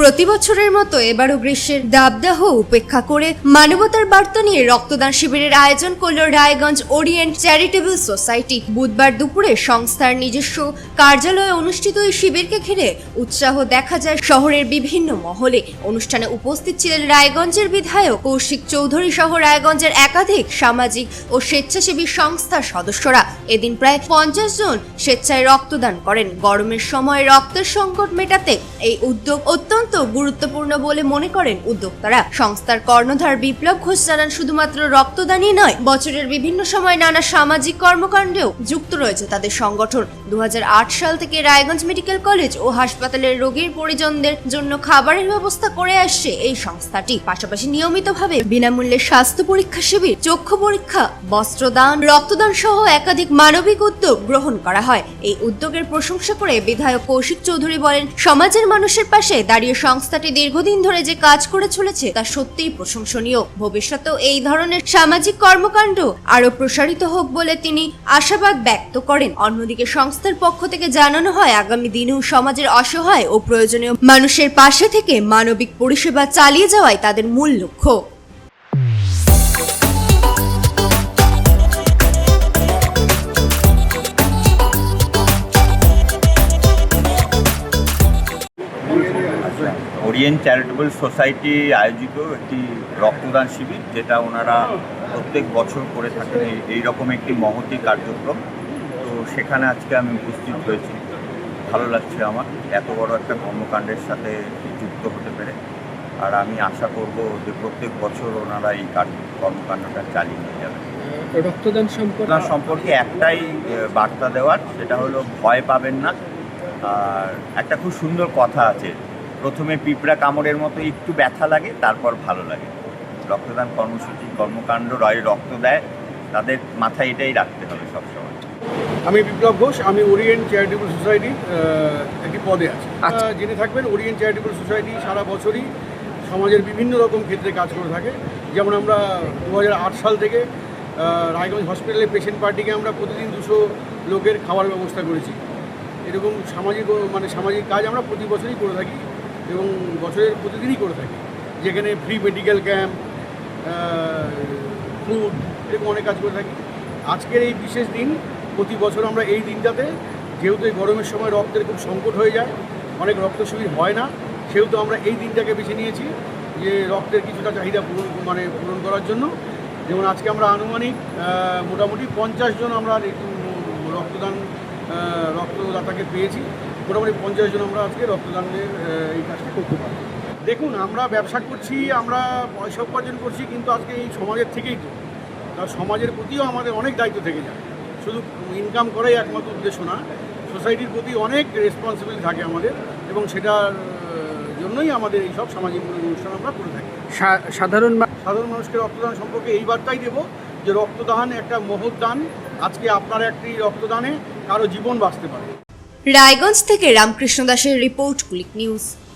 প্রতি বছরের মতো এবারও গ্রীষ্মের দাবদাহ উপেক্ষা করে মানবতার বার্তা নিয়ে রক্তদান শিবিরের আয়োজন করল রায়গঞ্জ ওরিয়েন্ট চ্যারিটেবল সোসাইটি। বুধবার দুপুরে সংস্থার নিজস্ব কার্যালয়ে অনুষ্ঠিত এই শিবিরকে ঘিরে উৎসাহ দেখা যায় শহরের বিভিন্ন মহলে। অনুষ্ঠানে উপস্থিত ছিলেন রায়গঞ্জের বিধায়ক কৌশিক চৌধুরী সহ রায়গঞ্জের একাধিক সামাজিক ও স্বেচ্ছাসেবী সংস্থার সদস্যরা। এদিন প্রায় 50 জন স্বেচ্ছায় রক্তদান করেন। গরমের সময় রক্তের সংকট মেটাতে এই উদ্যোগ অত্যন্ত গুরুত্বপূর্ণ বলে মনে করেন উদ্যোক্তারা। সংস্থার কর্ণধার বিপ্লব ঘোষ জানান, শুধুমাত্র রক্তদানই নয়, বছরের বিভিন্ন সময় নানা সামাজিক কর্মকাণ্ডেও যুক্ত রয়েছে তাদের সংগঠন। 2008 সাল থেকে রায়গঞ্জ মেডিকেল কলেজ ও হাসপাতালের রোগীর পরিজনদের জন্য খাবারের ব্যবস্থা করে আসছে এই সংস্থাটি। পাশাপাশি নিয়মিতভাবে বিনামূল্যে স্বাস্থ্য পরীক্ষা শিবির, চক্ষু পরীক্ষা, বস্ত্রদান, রক্তদান সহ একাধিক মানবিক উদ্যোগ গ্রহণ করা হয়। এই উদ্যোগের প্রশংসা করে বিধায়ক কৌশিক চৌধুরী বলেন, সমাজের মানুষের পাশে দাঁড়িয়ে সংস্থাটি দীর্ঘদিন ধরে যে কাজ করে চলেছে তা সত্যিই প্রশংসনীয়। ভবিষ্যতেও এই ধরনের সামাজিক কর্মকাণ্ড আরো প্রসারিত হোক বলে তিনি আশাবাদ ব্যক্ত করেন। অন্যদিকে সংস্থার পক্ষ থেকে জানানো হয়, আগামী দিনেও সমাজের অসহায় ও প্রয়োজনীয় মানুষের পাশে থেকে মানবিক পরিষেবা চালিয়ে যাওয়াই তাদের মূল লক্ষ্য। ওরিয়েন্ট চ্যারিটেবল সোসাইটি আয়োজিত একটি রক্তদান শিবির, যেটা ওনারা প্রত্যেক বছর করে থাকেন এইরকম একটি মহতী কার্যক্রম। তো সেখানে আজকে আমি উপস্থিত হয়েছি। ভালো লাগছে আমার এত বড় একটা কর্মকাণ্ডের সাথে যুক্ত হতে পেরে। আর আমি আশা করব যে প্রত্যেক বছর ওনারা এই কর্মকাণ্ডটা চালিয়ে নিয়ে যাবেন। রক্তদান সম্পর্কে একটাই বার্তা দেওয়ার, সেটা হলো ভয় পাবেন না। আর একটা খুব সুন্দর কথা আছে, প্রথমে পিঁপড়া কামড়ের মতো একটু ব্যথা লাগে, তারপর ভালো লাগে। রক্তদান কর্মসূচি, কর্মকাণ্ড রক্ত দেয়, তাদের মাথায় এটাই রাখতে হবে সবসময়। আমি বিপ্লব ঘোষ, আমি ওরিয়েন্ট চ্যারিটেবল সোসাইটির একটি পদে আছি। জেনে থাকবেন, ওরিয়েন্ট চ্যারিটেবল সোসাইটি সারা বছরই সমাজের বিভিন্ন রকম ক্ষেত্রে কাজ করে থাকে। যেমন আমরা 2008 সাল থেকে রায়গঞ্জ হসপিটালে পেশেন্ট পার্টিকে আমরা প্রতিদিন 200 লোকের খাওয়ার ব্যবস্থা করেছি। এরকম সামাজিক কাজ আমরা প্রতি বছরই করে থাকি এবং বছরের প্রতিদিনই করে থাকি, যেখানে ফ্রি মেডিকেল ক্যাম্প, ফুড, এরকম অনেক কাজ করে থাকি। আজকের এই বিশেষ দিন, প্রতি বছর আমরা এই দিনটাতে, যেহেতু এই গরমের সময় রক্তের খুব সংকট হয়ে যায়, অনেক রক্ত শিবির হয় না, সেহেতু আমরা এই দিনটাকে বেছে নিয়েছি যে রক্তের কিছুটা চাহিদা পূরণ করার জন্য। যেমন আজকে আমরা আনুমানিক মোটামুটি 50 জন আমরা রক্তদাতাকে পেয়েছি। মোটামুটি 50 জন আমরা আজকে রক্তদানের এই কাজটা করতে পারি। দেখুন, আমরা ব্যবসা করছি, আমরা পয়সা উপার্জন করছি, কিন্তু আজকে এই সমাজের থেকেই তো, তার সমাজের প্রতিও আমাদের অনেক দায়িত্ব থেকে যায়। শুধু ইনকাম করাই একমাত্র উদ্দেশ্য না, সোসাইটির প্রতি অনেক রেসপন্সিবিলিটি থাকে আমাদের, এবং সেটার জন্যই আমাদের এই সব সামাজিক অনুষ্ঠান আমরা করে থাকি। সাধারণ মানুষকে রক্তদান সম্পর্কে এই বার্তাই দেব যে রক্তদান একটা মহৎ দান। আজকে আপনার একটি রক্তদানে কারো জীবন বাঁচতে পারে। রায়গঞ্জ থেকে রামকৃষ্ণ দাসের রিপোর্ট, ক্লিক নিউজ।